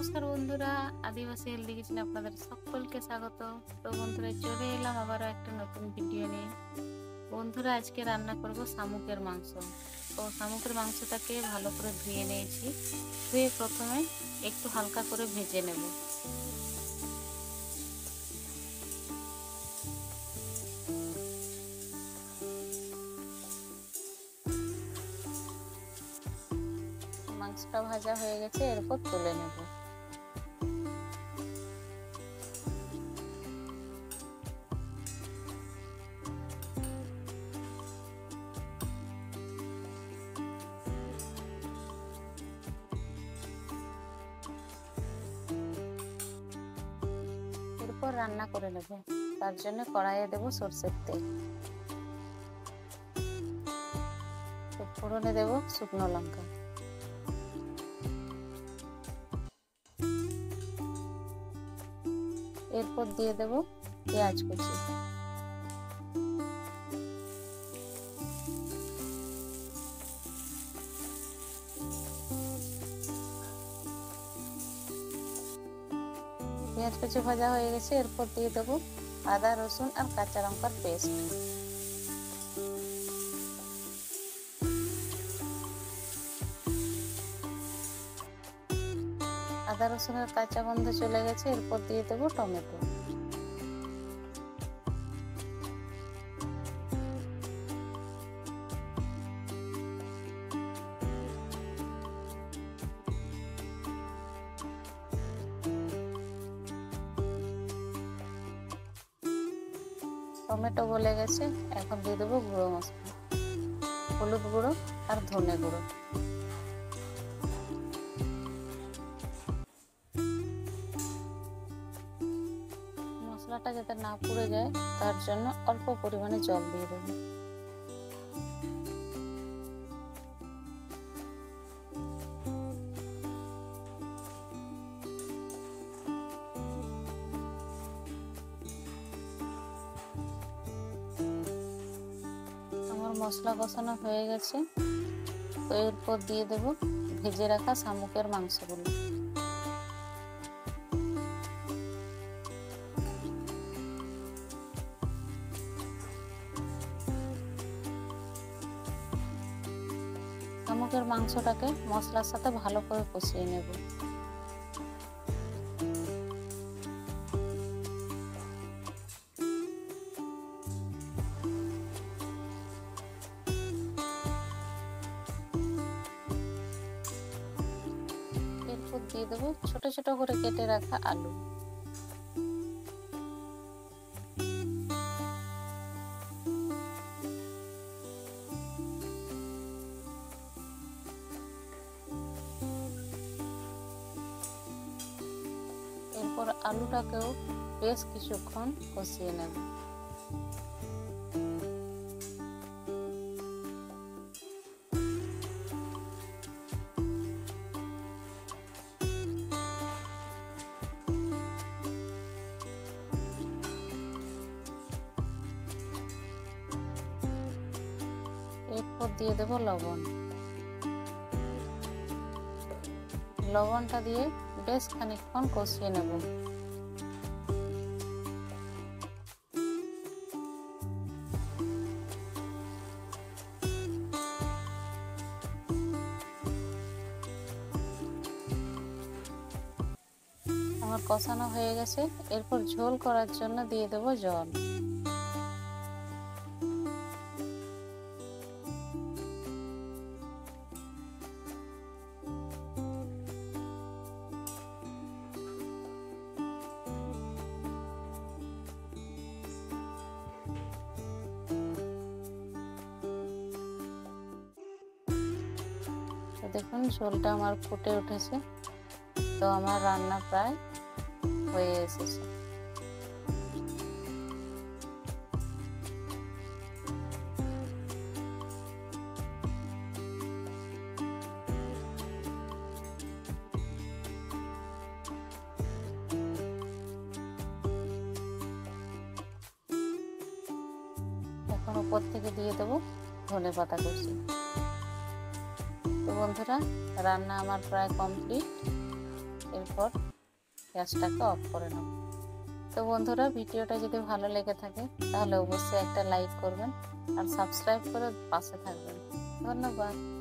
নমস্কার বন্ধুরা, আদিবাসী হেলদি কিচেনে আপনাদের সকলকে স্বাগত। তো বন্ধুরা, চলে এলাম আবারও একটা নতুন ভিডিও নিয়ে। বন্ধুরা, আজকে রান্না করব শামুকের মাংস। তো শামুকের মাংসটাকে ভালো করে ধুয়ে নিয়েছি। ধুয়ে প্রথমে একটু হালকা করে ভেজে নেব। মাংসটা ভাজা হয়ে গেছে, এরপর তুলে নেব। এরপর রান্না করে নেব। তার জন্য কড়াইয়ে দেব সরষের তেল। ফোড়নে দেব শুকনো লঙ্কা। এরপর দিয়ে দেব পেঁয়াজ কুচি। পেঁয়াজ কুচি ভাজা হয়ে গেছে, এরপর দিয়ে দেবো আদা রসুন আর কাঁচা লঙ্কার পেস্ট। আদা রসুনের কাঁচা গন্ধ চলে গেছে, এরপর দিয়ে দেবো টমেটো। টমেটো গলে গেছে, এখন দিয়ে দেবো গুঁড়ো মশলা, হলুদ গুঁড়ো আর ধনে গুঁড়ো। মশলাটা যাতে না পুড়ে যায় তার জন্য অল্প পরিমাণে জল দিয়ে দেবো। আমার মশলা কষানো হয়ে গেছে, তো এরপর দিয়ে দেব ভেজে রাখা শামুকের মাংসগুলো। শামুকের মাংসটাকে মশলার সাথে ভালো করে কষিয়ে নেব। এরপর দিয়ে দেবো ছোট ছোট করে কেটে রাখা আলু। এরপর আলুটাকেও বেশ কিছুক্ষণ কষিয়ে নেব। এরপর দিয়ে দেব লবণ। লবণটা দিয়ে বেশ খানিকক্ষণ কষিয়ে নেব। আমার কষানো হয়ে গেছে, এরপর ঝোল করার জন্য দিয়ে দেব জল। দেখুন ঝোলটা আমার ফুটে উঠেছে, তো আমার রান্না প্রায় হয়ে এসেছে। এখন উপর থেকে দিয়ে দেবো ধনেপাতা কুচি। তো বন্ধুরা, রান্না আমার প্রায় কমপ্লিট। এরপর পর গ্যাসটাকে অফ করে নেব। তো বন্ধুরা, ভিডিওটা যদি ভালো লেগে থাকে তাহলে অবশ্যই একটা লাইক করবেন আর সাবস্ক্রাইব করে পাশে থাকবেন। ধন্যবাদ।